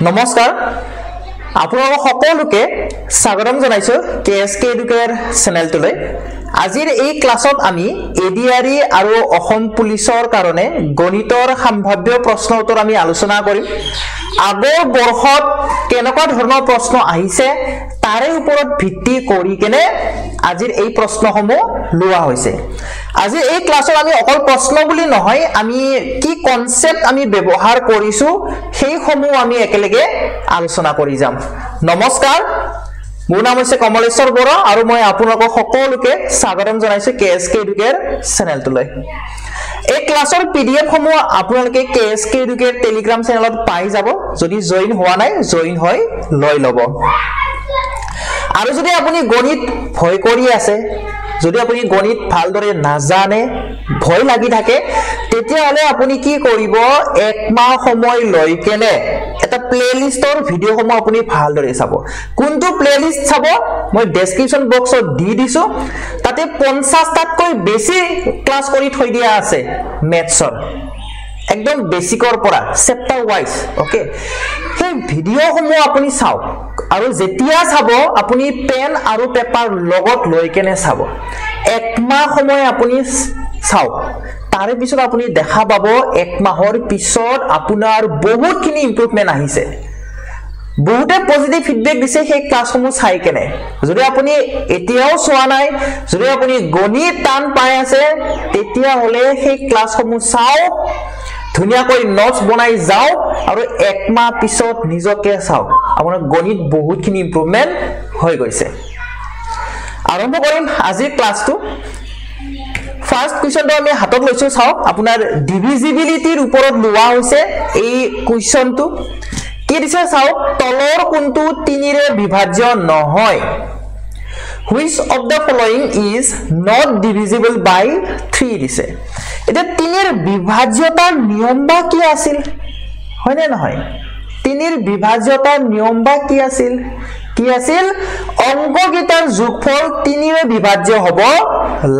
নমস্কাৰ আপোনালোক সকলোকে স্বাগতম জনাইছো কেএসকে এডুকেয়াৰ চেনেলটোলৈ আজিৰ এই ক্লাছত আমি এডিআৰই আৰু অসম পুলিচৰ কাৰণে গণিতৰ সম্ভাৱ্য প্ৰশ্ন উত্তৰ আমি আলোচনা কৰিম আগৰ বৰ্ষত কেনেকুৱা ধৰণৰ প্ৰশ্ন আহিছে তাৰে ওপৰত ভিত্তি কৰি কেনে আজিৰ এই প্ৰশ্নসমূহ লোৱা হৈছে আজি এই ক্লাছত আমি অকল প্ৰশ্ন বুলি নহয় আমি কি কনসেপ্ট আমি ব্যৱহাৰ কৰিছো সেই সমূহ আমি একেলগে আলোচনা কৰি যাম নমস্কাৰ মোৰ নাম হৈছে কমলেশ্বৰ বৰা আৰু মই আপোনালোকক সকলোকে স্বাগতম জনাইছো কেএসকে এডুকেয়াৰ চেনেলটোলৈ এই ক্লাছৰ পিডিএফ সমূহ আপোনালোকে কেএসকে এডুকেয়াৰ টেলিগ্ৰাম চেনেলত পাই যাব যদি জয়েন হোৱা নাই জয়েন হৈ লৈ লব আৰু যদি আপুনি গণিত ভয় কৰি আছে যদি আপুনি গণিত ভালদৰে নাজানে ভয় লাগি থাকে তেতিয়া হলে আপুনি কি কৰিব এক মাহ সময় লৈ কেনে এটা প্লেলিষ্টৰ ভিডিও সমূহ আপুনি ভালদৰে চাব কোনটো প্লেলিষ্ট চাব মই ডেসক্ৰিপচন বক্সত দি দিছো তাতে 50 টাতকৈ বেছি ক্লাস কৰি থৈ দিয়া আছে মেথছৰ একদম বেসিকৰ পৰা চেপ্টাৰ ওয়াইজ ওকে সেই ভিডিও সমূহ আপুনি চাওক আৰু যেতিয়া চাব আপুনি পেন আৰু পেপাৰ লগত লৈ কেনে চাব এক মাহ সময় আপুনি চাওক তাৰে পিছত আপুনি দেখা পাব এক মাহৰ পিছত আপোনাৰ বহুতখিনি ইমপ্ৰুভমেন্ট আহিছে বহুতে পজিটিভ ফিডব্যাক দিছে সেই ক্লাছসমূহ চাই কেনে যদি আপুনি এতিয়াও চোৱা নাই যদি আপুনি গণিত টান পাই আছে তেতিয়া হলে সেই ক্লাছসমূহ চাওক ধুনিয়াকৈ নোটস বনাই যাও আৰু এক মাহ পিছত নিজকে চাওক আপোনাৰ গণিত বহুতখিনি ইমপ্ৰুভমেন্ট হৈ গৈছে আৰম্ভ কৰিম আজিৰ ক্লাছটো ফাৰ্স্ট কোৱেশ্চনটো আমি হাতত লৈছো চাওক আপোনাৰ ডিভিজিবিলিটিৰ ওপৰত লোৱা হৈছে এই কোৱেশ্চনটো কি দিছে চাওক তলৰ কোনটো 3 ৰে বিভাজ্য নহয় Which of the following is not divisible by 3 দিছে এটা 3 এর বিভাজ্যতাৰ নিয়ম বা কি আছিল হয়নে নহয় 3 এৰ বিভাজ্যতাৰ নিয়ম বা কি আছিল অংককেইটাৰ যোগফল 3 ৰে বিভাজ্য হ'ব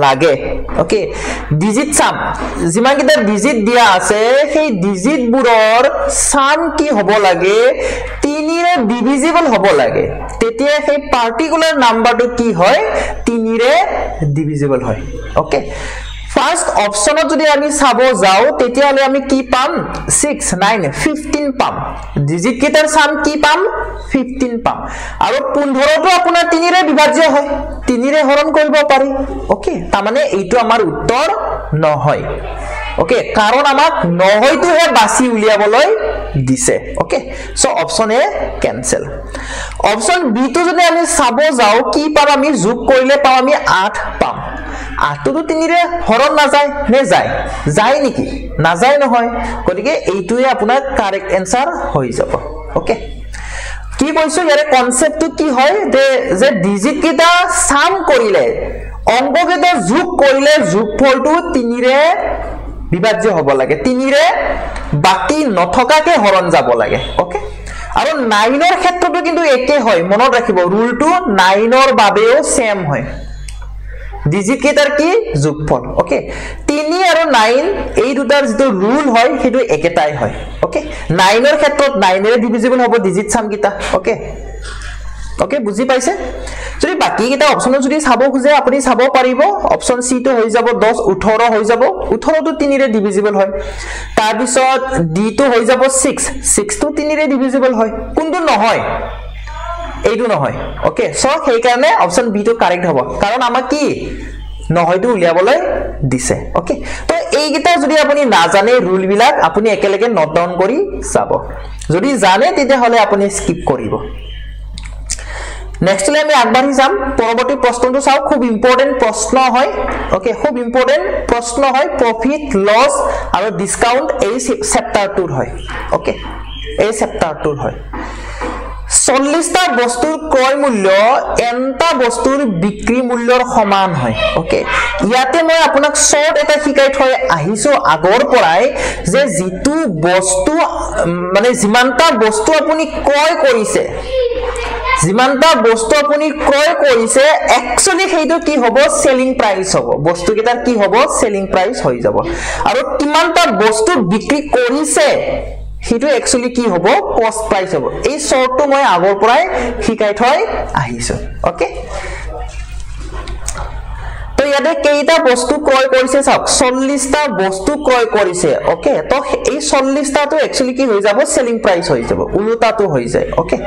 লাগে ওকে ডিজিট সাম যিমান কেইটা ডিজিট দিয়া আছে সেই ডিজিট বুৰৰ সাম কি হ'ব লাগে 3 ৰে ডিভিজিবল হ'ব লাগে তেতিয়া সেই পাৰ্টিকুলাৰ নাম্বাৰটো কি হয় 3 ৰে ডিভিজিবল হয় ওকে ফার্স্ট অপশনত যদি আমি চাব যাও তেতিয়া হলে আমি কি পাম 6 9 15 পাম ডিজিট কেইটাৰ সাম কি পাম 15 পাম আৰু 15 টো আপোনাৰ 3 ৰে বিভাজ্য হয় 3 ৰে হৰণ কৰিব পাৰি ওকে তাৰ মানে এইটো আমাৰ উত্তৰ নহয় ওকে কাৰণ আমাক নহয়টোহে বাছি উলিয়াবলৈ দিছে okay so option a cancel option b টো যদি আমি চাব যাও কি পাম আমি যোগ কৰিলে পাম আমি 8 পাম 8 টো 3 ৰে হৰণ না যায় নে যায় যায় নেকি না যায় নহয় গতিকে এইটোই আপোনাৰ কাৰেক্ট आंसर হৈ যাব ওকে কি কৈছো ইয়াৰে কনসেপ্টটো কি হয় যে ডিজিট কেইটা সাম কৰিলে অংক কেইটা যোগ কৰিলে যোগফলটো 3 ৰে বিভাজ্য হ'ব লাগে 3 ৰে বাকি নথকাকে হৰণ যাব লাগে ওকে আৰু 9 ৰ ক্ষেত্ৰটো কিন্তু একে হয় মনত ৰাখিব ৰুলটো 9 ৰ বাবেও সেম হয় ডিজিট কেইটাৰ কি যোগফল ওকে 3 আৰু 9 এই দুটাৰ যেটো ৰুল হয় হেতু একেটাই হয় ওকে 9 ৰ ক্ষেত্ৰত 9 ৰে ডিভিজিবল হ'ব ডিজিট সাম কিটা ওকে ওকে বুজি পাইছে যদি বাকি কিটা অপচন যদি চাব খুজে আপুনি চাব পাৰিব অপচন সি টো হৈ যাব 10 18 হৈ যাব 18 টো 3 ৰে ডিভিজিবল হয় তাৰ পিছত ডি টো হৈ যাব 6 টো 3 ৰে ডিভিজিবল হয় কোনটো নহয় এইটো নহয় ওকে সো সেই কাৰণে অপচন বি টো কাৰেক্ট হ'ব কাৰণ আমাক কি নহয়টো উলিয়াবলৈ দিছে ওকে তো এইগিটা যদি আপুনি নাজানে ৰুল বিলাক আপুনি একেলগে নোট ডাউন কৰি চাব যদি জানে তেতিয়া হলে আপুনি স্কিপ কৰিব নেক্সট আমি আগবাঢ়ি যাম পৰৱৰ্তী প্ৰশ্নটো চাও খুব ইম্পৰ্টেন্ট প্ৰশ্ন হয় ওকে খুব ইম্পৰ্টেন্ট প্ৰশ্ন হয় প্ৰফিট লস আৰু ডিসকাউন্ট এই চেপ্টাৰটোৰ হয় ওকে এই চেপ্টাৰটোৰ হয় 40 টা বস্তুৰ ক্ৰয় মূল্য এনটা বস্তুৰ বিক্ৰী মূল্যৰ সমান হয় ওকে ইয়াতে মই আপোনাক শৰ্ট এটা শিকাই থৈ আহিছো আগৰ পৰাই যে জিতু বস্তু মানে যিমানটা বস্তু আপুনি ক্ৰয় কৰিছে যিমানটা বস্তু আপুনি ক্ৰয় কৰিছে একচুয়ালি হেইটো কি হ'ব সেলিং প্ৰাইস হ'ব বস্তু কেটাৰ কি হ'ব সেলিং প্ৰাইস হৈ যাব আৰু কিমানটা বস্তু বিক্ৰী কৰিছে হিটো একচুয়ালি কি হ'ব কষ্ট প্ৰাইস হ'ব এই শৰ্টটো মই আগৰ পৰাই শিকাই থৈ আহিছো ওকে তো ইয়াতে কেইটা বস্তু ক্ৰয় কৰিছে চাওক 40 টা বস্তু ক্ৰয় কৰিছে ওকে তো এই 40 টাটো একচুয়ালি কি হৈ যাব সেলিং প্রাইস হৈ যাব উলটাটো হৈ যায় ওকে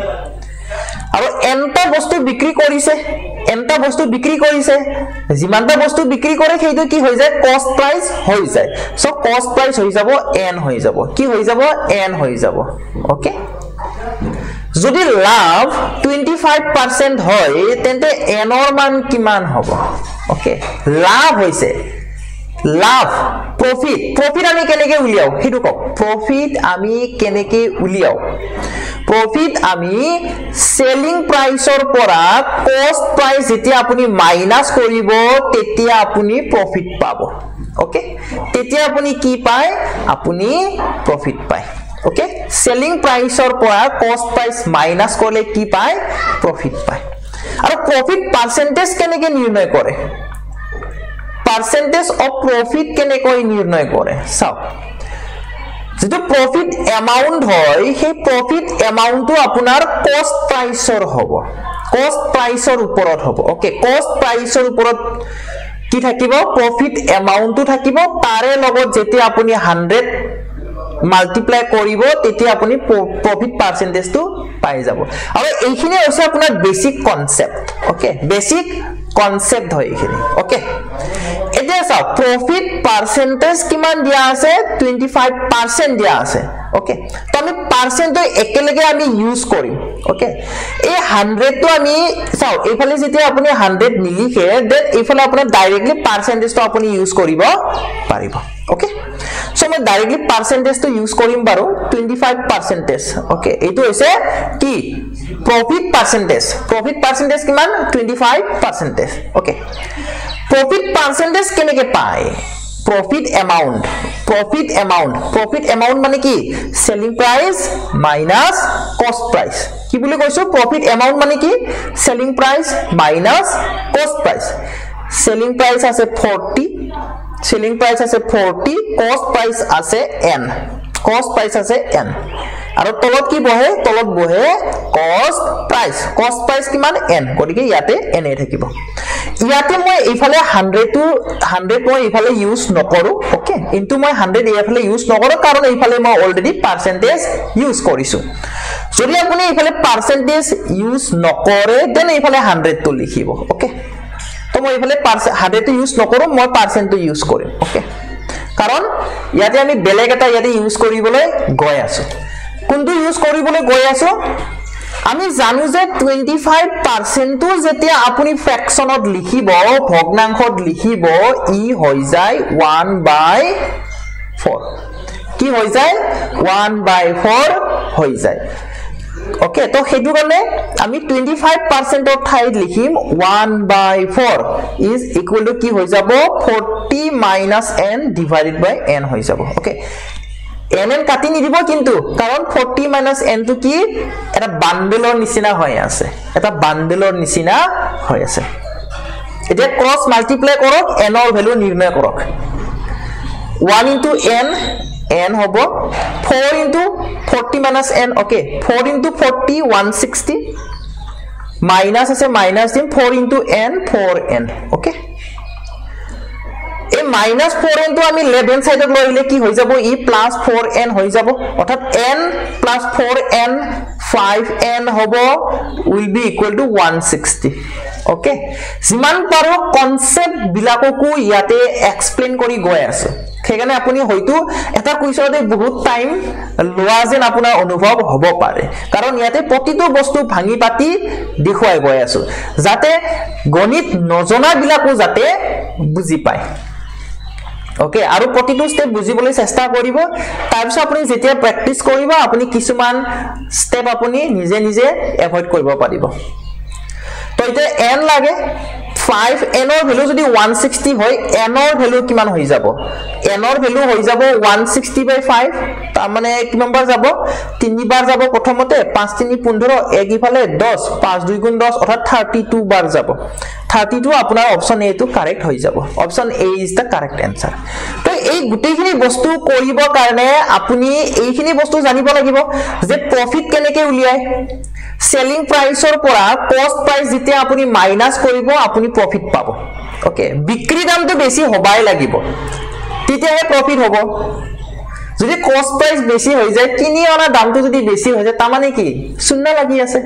আৰু এনটা বস্তু বিক্ৰী কৰিছে যিমানটা বস্তু বিক্ৰী কৰে সেইটো কি হৈ যায় কষ্ট প্রাইস হৈ যায় সো কষ্ট প্রাইস হৈ যাব এন হৈ যাব কি হৈ যাব এন হৈ যাব ওকে যদি লাভ 25% হয় তেন্তে এনৰ মান কিমান হ'ব ওকে লাভ হৈছে লাভ প্রফিট আমি কেনেকে উলিয়াও হিটো কক প্রফিট আমি কেনেকে উলিয়াও প্রফিট আমি সেলিং প্ৰাইসৰ পৰা কষ্ট প্ৰাইস যেতিয়া আপুনি মাইনাস কৰিব তেতিয়া আপুনি প্রফিট পাব ওকে তেতিয়া আপুনি কি পায় আপুনি প্রফিট পায় ওকে সেলিং প্ৰাইসৰ পৰা কষ্ট প্ৰাইস মাইনাস কৰিলে কি পায় প্ৰফিট পায় আৰু প্ৰফিট পাৰ্সেন্টেজ কেনেকে নিৰ্ণয় কৰে percentage of profit কেনেকৈ নিৰ্ণয় কৰে চাও যেটো profit amount হয় সেই profit amount টো আপোনাৰ cost priceৰ হ'ব cost priceৰ ওপৰত হ'ব ওকে cost priceৰ ওপৰত কি থাকিব profit amount টো থাকিব তাৰে লগত যেতিয়া আপুনি 100 মাল্টিপ্লাই কৰিব তেতিয়া আপুনি profit percentage টো পাই যাব আৰু এইখিনি হৈছে আপোনাৰ basic concept okay basic concept হয় এইখিনি ওকে এতিয়া চাও প্রফিট পার্সেন্টেজ কিমান দিয়া আছে 25% দিয়া আছে ওকে তো আমি পার্সেন্ট তো একেলগে আমি ইউজ কৰিম ওকে এই 100 তো আমি চাও এইফালে যেতিয়া আপুনি 100 নিলিখে দেন এইফালে আপুনি ডাইৰেক্টলি পাৰ্সেন্টেজ তো আপুনি ইউজ কৰিব পাৰিব ওকে সো মই ডাইৰেক্টলি পাৰ্সেন্টেজ তো ইউজ কৰিম বাৰু 25% ওকে এইটো হৈছে কি profit percentage কিমান 25% okay profit percentage কেনেকে পায় profit amount মানে কি selling price minus cost price কি বুলি কৈছো profit amount মানে কি selling price minus cost price selling price আছে 40 cost price আছে n আৰু তলত কি বহে তলত বহে cost price কিমান n গতিকে ইয়াতে n এ থাকিব ইয়াতে মই এইফালে 100 মই এইফালে ইউজ নকৰো ওকে ইনটু মই 100 এইফালে ইউজ নকৰো কাৰণ এইফালে মই অলৰেডি পাৰ্সেন্টেজ ইউজ কৰিছো যদি আপুনি এইফালে পাৰ্সেন্টেজ ইউজ নকৰে দেন এইফালে 100 তো লিখিব ওকে তো মই এইফালে 100 তো ইউজ নকৰো মই পাৰ্সেন্ট তো ইউজ কৰিম ওকে কাৰণ ইয়াতে আমি বেলেগ এটা ইয়াতে ইউজ কৰিবলৈ গৈ আছো কোনটো ইউজ কৰিবলৈ গৈ আছো আমি জানো যে 25% তো যেতিয়া আপুনি ফ্র্যাকশনত লিখিব ভগ্নাংশত লিখিব ই হৈ যায় 1/4 কি হৈ যায় 1/4 হৈ যায় ওকে তো হেতু কাৰণে আমি 25% অফ ঠাইত লিখিম 1/4 is equal to কি হৈ যাব 40 minus n divided by n হৈ যাব ওকে n কাটি নিদিব কিন্তু কাৰণ 40 minus n to কি এটা বান্ডেলৰ নিচিনা হৈ আছে এতিয়া ক্ৰস মাল্টিপ্লাই কৰক n ৰ ভ্যালু নিৰ্ণয় কৰক 1 into n হ'ব 4 into 40 minus n okay 4 into 40 160 minus আছে minus দিম 4 into n 4n okay এই minus 4n তো আমি লেফট হ্যান্ড সাইডত লইলে কি হৈ যাব ই প্লাস 4n হৈ যাব অর্থাৎ n plus 4n 5n হ'ব will be equal to 160 okay যিমান পাৰো কনসেপ্ট বিলাককো ইয়াতে এক্সপ্লেইন কৰি গৈ আছে সেইকাৰণে আপুনি হয়তো এটা কুইজতে বহুত টাইম লোৱা যেন আপোনাৰ অনুভৱ হ'ব পাৰে কাৰণ ইয়াতে প্ৰতিটো বস্তু ভাঙি পাতি দেখুৱাই গৈ আছো যাতে গণিত নজনা বিলাকো যাতে বুজি পায় ওকে আৰু প্ৰতিটো স্টেপ বুজিবলৈ চেষ্টা কৰিব তাৰপিছত আপুনি যেতিয়া প্ৰেক্টিস কৰিব আপুনি কিছুমান স্টেপ আপুনি নিজে নিজে এভয়েড কৰিব পাৰিব তো এটা n লাগে 5n ৰ ভ্যালু যদি 160 হয় n ৰ ভ্যালু কিমান হৈ যাব n ৰ ভ্যালু হৈ যাব 160/5 তাৰ মানে কিমান বাৰ যাব তিনিবাৰ যাব প্ৰথমতে 5 3 15 এক ইফালে 10 5 2 গুণ 10 অৰ্থাৎ 32 বাৰ যাব 32 আপোনাৰ অপচন এ টো কাৰেক্ট হৈ যাব option A is the correct answer তো এই গুটেইখিনি বস্তু কৰিব কাৰণে আপুনি এইখিনি বস্তু জানিব লাগিব যে প্ৰফিট কেনেকৈ উলিয়ায় সেলিং প্ৰাইসৰ পৰা কষ্ট প্ৰাইস যেতিয়া আপুনি মাইনাস কৰিব আপুনি প্ৰফিট পাব ওকে বিক্ৰী দামটো বেছি হবাই লাগিব তেতিয়াহে প্ৰফিট হ'ব যদি কষ্ট প্ৰাইস বেছি হৈ যায় কিনি অনা দামটো যদি বেছি হৈ যায় তাৰমানে কি শূন্য লাগি আছে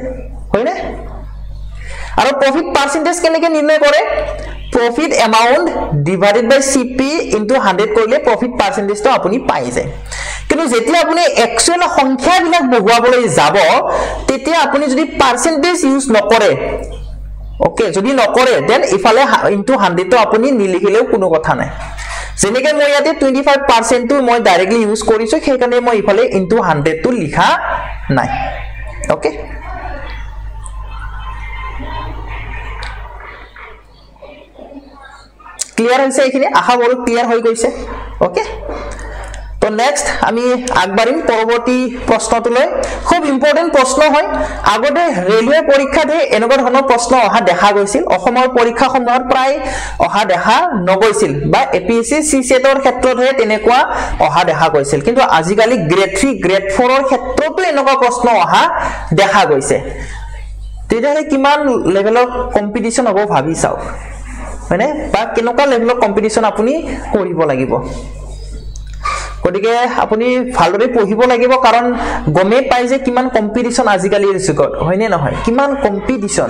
হয়নে আৰু প্ৰফিট পাৰ্সেন্টেজ কেনেকৈ নিৰ্ণয় কৰে প্ৰফিট এমাউন্ট ডিভাইডেড বাই সিপি ইনটু 100 কৰিলে প্ৰফিট পাৰ্সেন্টেজটো আপুনি পাই যায় কিন্তু যেতিয়া আপুনি একচুৱেল সংখ্যাবিলাক বহুৱাবলৈ যাব তেতিয়া আপুনি যদি পাৰ্সেন্টেজ ইউজ নকৰে ওকে যদি নকৰে দেন ইফালে ইনটু 100 টো আপুনি নিলিখিলেও কোনো কথা নাই যেনেকৈ মই ইয়াতে 25% টো মই ডাইৰেক্টলি ইউজ কৰিছো সেইকাৰণে মই ইফালে ইনটু 100 টো লিখা নাই ওকে ক্লিয়াৰ হৈছে এইখিনি আশা কৰো ক্লিয়াৰ হৈ গৈছে ওকে তো নেক্সট আমি আগবাঢ়িম পৰৱৰ্তী প্ৰশ্নটোলৈ খুব ইম্পৰ্টেন্ট প্ৰশ্ন হয় আগতে ৰেলৱে পৰীক্ষাতে এনেকুৱা ধৰণৰ প্ৰশ্ন অহা দেখা গৈছিল অসমৰ পৰীক্ষাসমূহত প্ৰায় অহা দেখা নগৈছিল বা এপিএসসি সিসেটৰ ক্ষেত্ৰতহে তেনেকুৱা অহা দেখা গৈছিল কিন্তু আজিকালি গ্ৰেড 3 গ্ৰেড 4 ৰ ক্ষেত্ৰতো এনেকুৱা প্ৰশ্ন অহা দেখা গৈছে তেতিয়াহে কিমান লেভেলৰ কম্পিটিশন হ'ব ভাবি চাওক মানে বা কেনেকুৱা লেভেলৰ কম্পিটিশন আপুনি কৰিব লাগিব গতিকে আপুনি ভালদৰে পঢ়িব লাগিব কাৰণ গমে পাই যে কিমান কম্পিটিশন আজিকালিৰ যুগত হয়নে নহয় কিমান কম্পিটিশন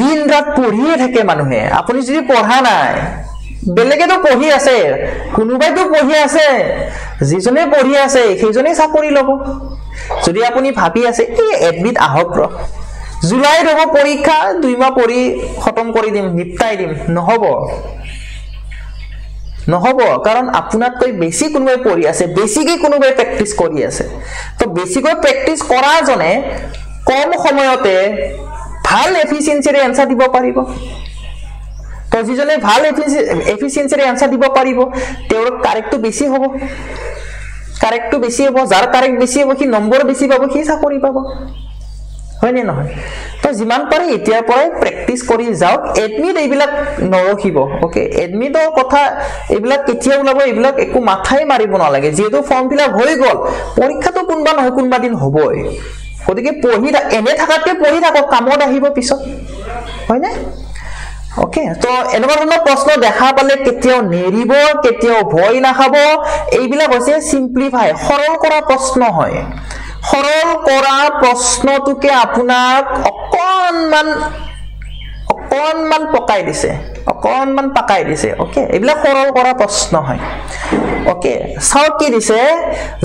দিন ৰাত পঢ়িয়ে থাকে মানুহে আপুনি যদি পঢ়া নাই বেলেগেতো পঢ়ি আছে কোনোবাইতো পঢ়ি আছে যিজনে পঢ়ি আছে সেইজনে চাকৰি ল'ব যদি আপুনি ভাবি আছে এই এডমিট আহক ৰ জুলাই ৰব পৰীক্ষা 2 মাহ পঢ়ি খতম কৰি দিম নিপটাই দিম নহব কাৰণ আপোনাতকৈ বেছি কোনোবাই পঢ়ি আছে বেছিকৈ কোনোবাই প্ৰেক্টিস কৰি আছে তো বেছিকৈ প্ৰেক্টিস কৰা জনে কম সময়তে ভাল এফিচিয়েন্সিৰে আনসাৰ দিব পাৰিব তো যিজনে ভাল এফিচিয়েন্সিৰে আনসাৰ দিব পাৰিব তেওঁৰ কাৰেক্টটো বেছি হ'ব যাৰ কাৰেক্ট বেছি হ'ব কি নম্বৰ বেছি পাব কি চাকৰি পাব হয়নে নহয় তো যিমান পাৰে এতিয়াৰ পৰাই প্ৰেক্টিস কৰি যাওক এডমিট এইবিলাক নৰখিব ওকে এডমিটৰ কথা এইবিলাক কেতিয়া ওলাব এইবিলাক একো মাথাই মাৰিব নালাগে যেহেতু ফৰ্ম ফিলআপ হৈ গল পৰীক্ষাটো কোনবা নহয় কোনবা দিন হ'বই গতিকে পঢ়ি এনে থাকাতকে পঢ়ি থাকক কামত আহিব পিছত হয়নে ওকে তো এনেকুৱা ধৰণৰ প্ৰশ্ন দেখা পালে কেতিয়াও নেৰিব কেতিয়াও ভয় নাখাব এইবিলাক হৈছে সিম্পলিফাই সৰল কৰা প্ৰশ্ন হয় সৰল কৰা প্ৰশ্নটোকে আপোনাক অকণমান পকাই দিছে ওকে এইবিলাক সৰল কৰা প্ৰশ্ন হয় ওকে চাওক কি দিছে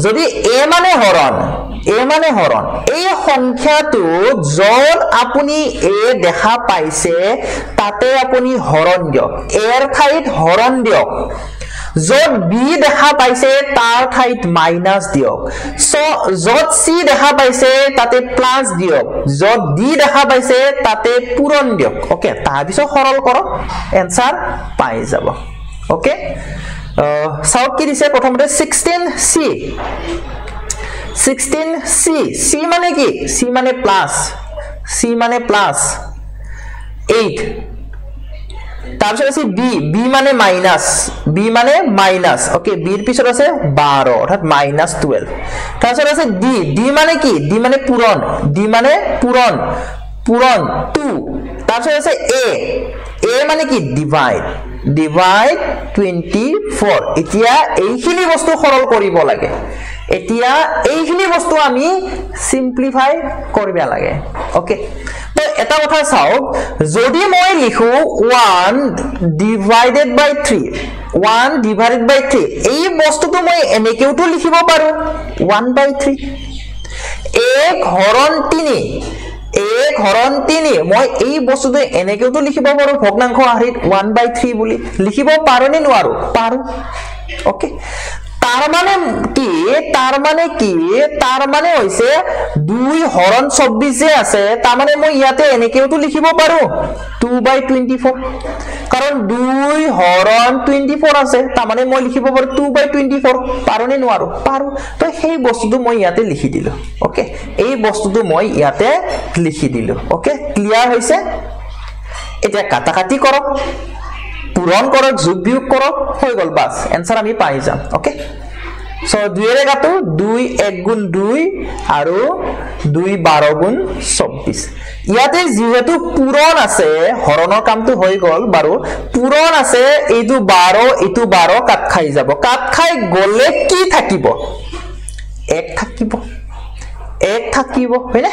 যদি এ মানে হৰণ এই সংখ্যাটো যত আপুনি এ দেখা পাইছে তাতে আপুনি হৰণ দিয়ক এৰ ঠাইত হৰণ দিয়ক যত বি দেখা পাইছে তাৰ ঠাইত মাইনাস দিয়ক যত সি দেখা পাইছে তাতে প্লাস দিয়ক যত ডি দেখা পাইছে তাতে পূৰণ দিয়ক ওকে তাৰ পিছত সৰল কৰক এনসাৰ পাই যাব ওকে চাওক কি দিছে প্ৰথমতে 16c c মানে কি c মানে প্লাস 8 তাৰপিছত আছে b মানে মাইনাস ওকে বিৰ পিছত আছে 12 অৰ্থাৎ -12 তাৰপিছত আছে d মানে কি d মানে পূৰণ 2 তাৰপিছত আছে a মানে কি ডিভাইড 24 এতিয়া এইখিনি বস্তু সৰল কৰিব লাগে এতিয়া এইখিনি বস্তু আমি সিম্পলিফাই কৰিব লাগে ওকে তো এটা কথা চাওক যদি মই লিখো 1 ডিভাইডেড বাই 3 এই বস্তুটো মই এনেকেওটো লিখিব পাৰো 1/3 1 হৰণ 3 মই এই বস্তুটো এনেকেওটো লিখিব পাৰো ভগ্নাংশ আহৰিত 1/3 বুলি লিখিব পাৰো নে নোৱাৰো পাৰো ওকে তাৰ মানে হৈছে 2 হৰণ 24 যে আছে তাৰ মানে মই ইয়াতে এনেকেওটো লিখিব পাৰো 2/24 কাৰণ 2 হৰণ 24 আছে তাৰ মানে মই লিখিব পাৰো 2/24 পাৰো নে নোৱাৰো পাৰো তো সেই বস্তুটো মই ইয়াতে লিখি দিলো ওকে এই বস্তুটো মই ইয়াতে লিখি দিলো ওকে ক্লিয়াৰ হৈছে এতিয়া কাটাকাটি কৰক পূৰণ কৰক যোগ বিয়োগ কৰক হৈ গল বাস এনসাৰ আমি পাই যাম ওকে সো 2 এৰে কাটো 2 1 গুণ 2 আৰু 2 12 গুণ 24 ইয়াতে যেহেতু পূৰণ আছে হৰণৰ কামটো হৈ গল বাৰু পূৰণ আছে এইটো 12 কাট খাই যাব কাট খাই গলে কি থাকিব 1 থাকিব হয়নে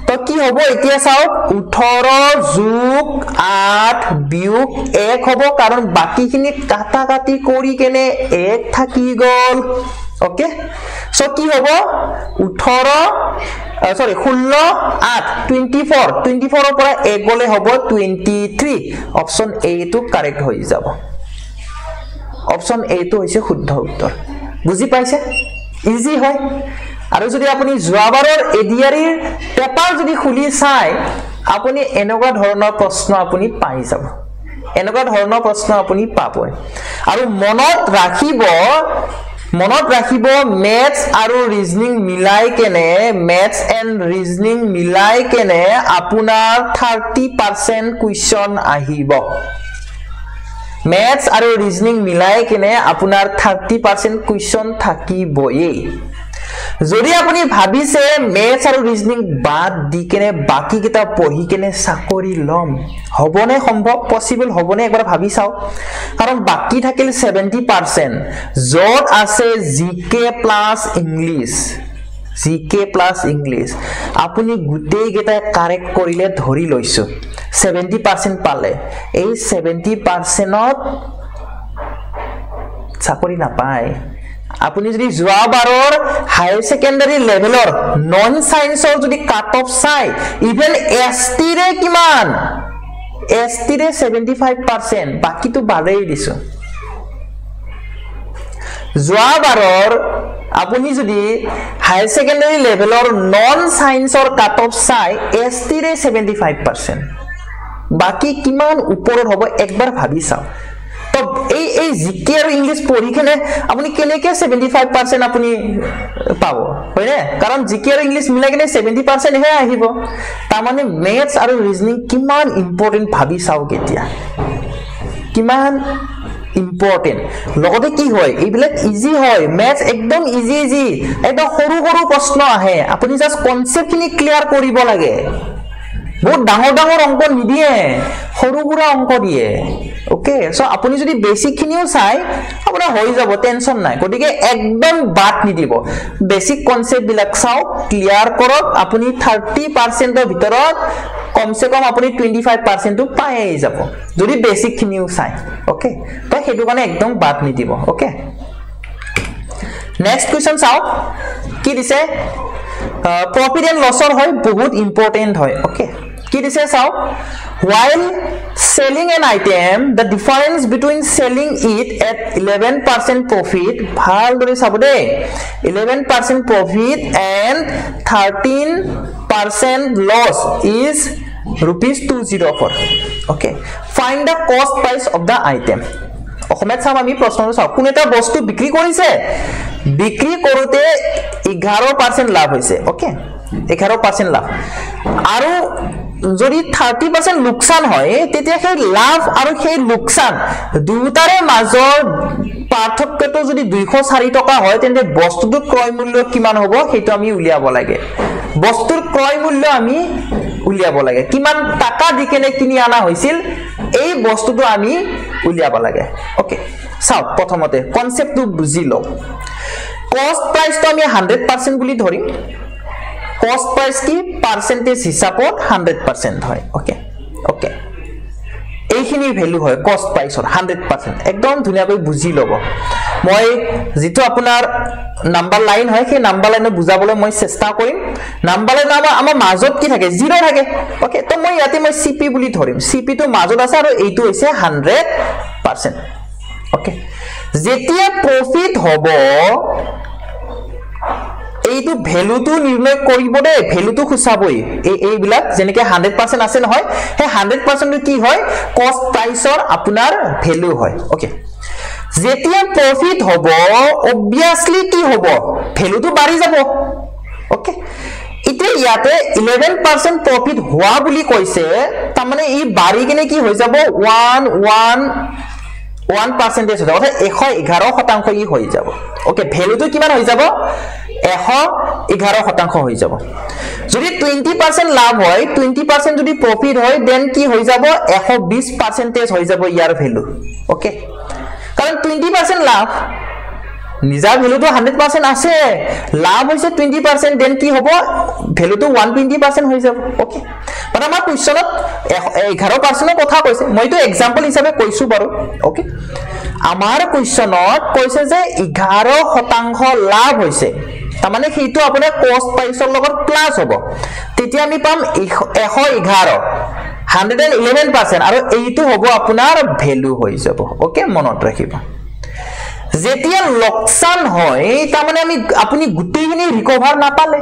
তো কি হ'ব এতিয়া চাও 18 যোগ 8 বিয়োগ 1 হ'ব কাৰণ বাকিখিনি কাটাকাটি কৰি কেনে 1 থাকি গল ওকে সো কি হ'ব 16 8 24 পৰা 1 গলে হ'ব 23 অপশন এ টো কাৰেক্ট হৈ যাব অপশন এ টো হৈছে শুদ্ধ উত্তৰ বুজি পাইছে ইজি হয় আৰু যদি আপুনি যোৱাবাৰৰ এডিআৰিৰ পেপাৰ যদি খুলি চাই আপুনি এনেকুৱা ধৰণৰ প্ৰশ্ন আপুনি পাই যাব এনেকুৱা ধৰণৰ প্ৰশ্ন আপুনি পাব আৰু মনত ৰাখিব ম্যাথছ আৰু ৰিজনিং মিলাই কেনে আপোনাৰ 30% কুৱেশ্যন আহিব ম্যাথছ আৰু ৰিজনিং মিলাই কেনে আপোনাৰ 30% কুৱেশ্যন থাকিবই যদি আপুনি ভাবিছে ম্যাথছ আৰু ৰিজনিং বাদ দি কেনে বাকি কিটা পঢ়ি কেনে চাকৰি লম হবনে সম্ভৱ পসিবল হবনে একবাৰ ভাবি চাও কাৰণ বাকি থাকিল 70% যত আছে জিকে প্লাস ইংলিশ আপুনি গুটেই গেটা কারেক্ট কৰিলে ধৰি লৈছো 70% পালে এই 70%ত চাকৰি নাপায় আপুনি যদি যোৱাবাৰৰ হায়াৰ সেকেন্ডাৰী লেভেলৰ নন সায়েন্সৰ যদি কাট অফ চাই ইভেন এসটি ৰে কিমান এসটি ৰে 75% বাকিটো বাদেই দিছো যোৱাবাৰৰ আপুনি যদি হায়াৰ সেকেন্ডাৰী লেভেলৰ নন সায়েন্সৰ কাট অফ চাই এসটি ৰে 75% বাকি কিমান ওপৰত হ'ব একবাৰ ভাবি চাও তো এই জিকে আৰু ইংলিশ পঢ়ি কেনে আপুনি কেনেকে 75% আপুনি পাব হয়নে কাৰণ জিকে আৰু ইংলিশ মিলাই কেনে 70% হে আহিব তাৰ মানে ম্যাথছ আৰু ৰিজনিং কিমান ইম্পৰ্টেন্ট ভাবি চাও কেতিয়া কিমান ইম্পৰ্টেন্ট লগতে কি হয় এইবিলাক ইজি হয় ম্যাথছ একদম ইজি একদম সৰু প্ৰশ্ন আহে আপুনি জাস্ট কনসেপ্ট খিনি ক্লিয়াৰ কৰিব লাগে বহুত ডাঙৰ অংক নিদিয়ে সৰু অংক দিয়ে ওকে সো আপুনি যদি বেসিক খিনিও চাই আপোনাৰ হৈ যাব টেনশন নাই গতিকে একদম বাদ নিদিব বেসিক কনসেপ্ট বিলাক চাও ক্লিয়াৰ কৰক আপুনি 30% ৰ ভিতৰত কমসে কম আপুনি 25% টো পাই যাব যদি বেসিক খিনিও চাই ওকে তো হেতু কাৰণে একদম বাদ নিদিব ওকে নেক্সট কোৱেশ্চন চাও কি দিছে প্ৰফিট এন্ড লসৰ হয় বহুত ইম্পৰ্টেন্ট হয় ওকে কি দিছে চাও while selling an item the difference between selling it at 11% profit ভাল দৰে চাব দে 11% profit and 13% loss is rupees 204 okay find the cost price of the item অসমত চাম আমি প্ৰশ্নটো চাও কোন এটা বস্তু বিক্ৰী কৰিছে বিক্ৰী কৰোতে 11% লাভ হৈছে ওকে 11% লাভ আৰু যদি 30% লোকসান হয় তেতিয়া সেই লাভ আৰু সেই লোকসান দুটাৰে মাজৰ পাৰ্থক্যটো যদি 204 টকা হয় তেন্তে বস্তুটোৰ ক্ৰয় মূল্য কিমান হ'ব হেতু আমি উলিয়াব লাগে বস্তুৰ ক্ৰয় মূল্য আমি উলিয়াব লাগে কিমান টাকা দি কেনে কিনি আনা হৈছিল এই বস্তুটো আমি উলিয়াব লাগে ওকে চাও প্ৰথমতে কনসেপ্টটো বুজি লও কষ্ট প্ৰাইসটো আমি 100% বুলি ধৰিম cost price কি percentage হিসাবত 100% হয় ওকে ওকে এইখিনি ভ্যালু হয় cost price ৰ 100% একদম ধুনিয়াকৈ বুজি লব মই যেটো আপোনাৰ নাম্বাৰ লাইন হয় সেই নাম্বাৰ লাইন বুজাবলৈ মই চেষ্টা কৰিম নাম্বাৰ লাইন আমাৰ মাজত কি থাকে 0 থাকে ওকে তো মই ইয়াতে মই সিপি বুলি ধৰিম সিপি টো মাজত আছে আৰু এইটো হৈছে 100% ওকে যেতিয়া প্ৰফিট হ'ব এইটো ভ্যালুটো নিৰ্ণয় কৰিব দে ভ্যালুটো খুচাবই এই বিলাক যেনেকে 100% আছে নহয় হে 100% কি হয় কষ্ট প্ৰাইসৰ আপোনাৰ ভ্যালু হয় ওকে যেতিয়া প্ৰফিট হ'ব অবভিয়াসলি কি হ'ব ভ্যালুটো বাঢ়ি যাব ওকে ইতে ইয়াতে 11% প্ৰফিট হোৱা বুলি কৈছে তাৰ মানে ই বাঢ়ি কিনে কি হৈ যাব 1% হৈ যাব অৰ্থাৎ 111% ই হৈ যাব ওকে ভ্যালুটো কিমান হৈ যাব 111% হৈ যাব যদি 20% লাভ হয় 20% যদি প্ৰফিট হয় দেন কি হৈ যাব 120% হৈ যাব ইয়াৰ ভ্যালু ওকে কাৰণ 20% লাভ নিজা ভ্যালুটো 100% আছে লাভ হৈছে 20% দেন কি হ'ব ভ্যালুটো 120% হৈ যাব ওকে বাট আমাৰ কোৱেশ্চনত 11% কথা কৈছে মইতো एग्जांपल হিচাপে কৈছো বাৰু ওকে আমাৰ কোৱেশ্চনত কৈছে যে 11% লাভ হৈছে তাৰ মানে সেইটো আপোনাৰ কষ্ট প্ৰাইসৰ লগত প্লাস হ'ব তেতিয়া আমি পাম 111 111% আৰু এইটো হ'ব আপোনাৰ ভ্যালু হৈ যাব ওকে মনত ৰাখিব যেতিয়া লোকসান হয় তাৰ মানে আমি আপুনি গুটেইখিনি ৰিকভাৰ নাপালে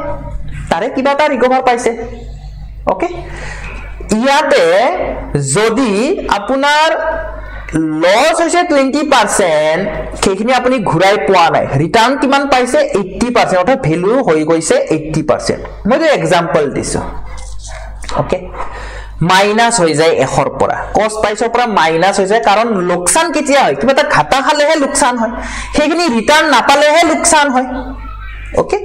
তাৰে কিবা এটা ৰিকভাৰ পাইছে ওকে ইয়াতে যদি আপোনাৰ লস হৈছে 20% সেইখিনি আপুনি ঘুৰাই পোৱা নাই ৰিটাৰ্ণ কিমান পাইছে 80% অৰ্থাৎ ভ্যালু হৈ গৈছে 80% মই एग्जांपल দিছো ওকে মাইনাস হৈ যায় 1 ৰ পৰা কষ্ট প্ৰাইসৰ পৰা মাইনাস হৈ যায় কাৰণ লোকসান কেতিয়া হয় কিবা এটা ঘাটা খালেহে লোকসান হয় সেইখিনি ৰিটাৰ্ণ নাপালেহে লোকসান হয় ওকে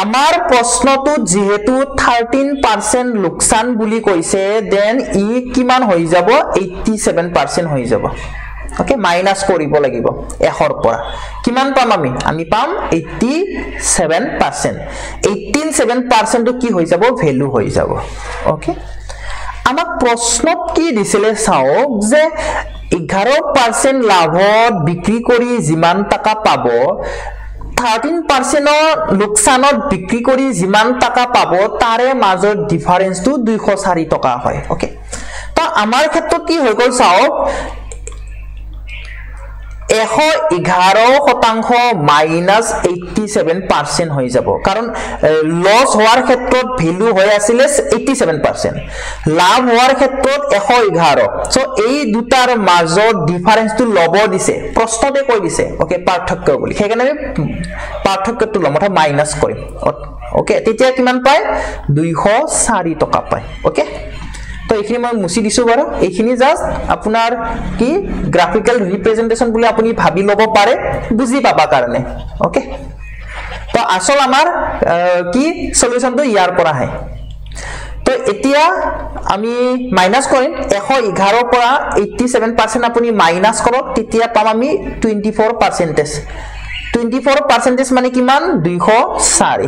আমাৰ প্ৰশ্নটো যেহেতু 13% লোকসান বুলি কৈছে দেন ই কিমান হৈ যাব 87% হৈ যাব ওকে মাইনাস কৰিব লাগিব 1 ৰ পৰা কিমান পাম আমি পাম 87% 87% টো কি হৈ যাব ভ্যালু হৈ যাব ওকে আমাক প্ৰশ্নত কি দিছিলে চাওক যে 11% লাভত বিক্ৰী কৰি যিমান টাকা পাব 13% লোকসানত বিক্ৰী কৰি যিমান টাকা পাব তাৰে মাজৰ ডিফাৰেন্সটো 204 টকা হয় ওকে তো আমাৰ ক্ষেত্ৰত কি হৈ গল চাওক 111% মাইনাস 87% হৈ যাব কাৰণ লস হোৱাৰ ক্ষেত্ৰত ভ্যালু হৈ আছিল 87% লাভ হোৱাৰ ক্ষেত্ৰত 111 সো এই দুটাৰ মাজৰ ডিফাৰেন্সটো লব দিছে প্ৰশ্নতে কৈ দিছে ওকে পাৰ্থক্য বুলি সেইকাৰণে আমি পাৰ্থক্যটো লম অথবা মাইনাস কৰিম ওকে তেতিয়া কিমান পায় 204 টকা পায় ওকে তো এইখিনি মই মুছি দিছো বাৰু এইখিনি জাস্ট আপোনাৰ কি গ্ৰাফিক্যাল ৰিপ্ৰেজেন্টেশন বুলি আপুনি ভাবি লব পাৰে বুজি পাবা কাৰণে ওকে তো আসল আমাৰ কি সলিউশনটো ইয়াৰ পৰা আহে তো এতিয়া আমি মাইনাস কৰিম 111 পৰা 87% আপুনি মাইনাস কৰক তেতিয়া পাম আমি 24% মানে কিমান 204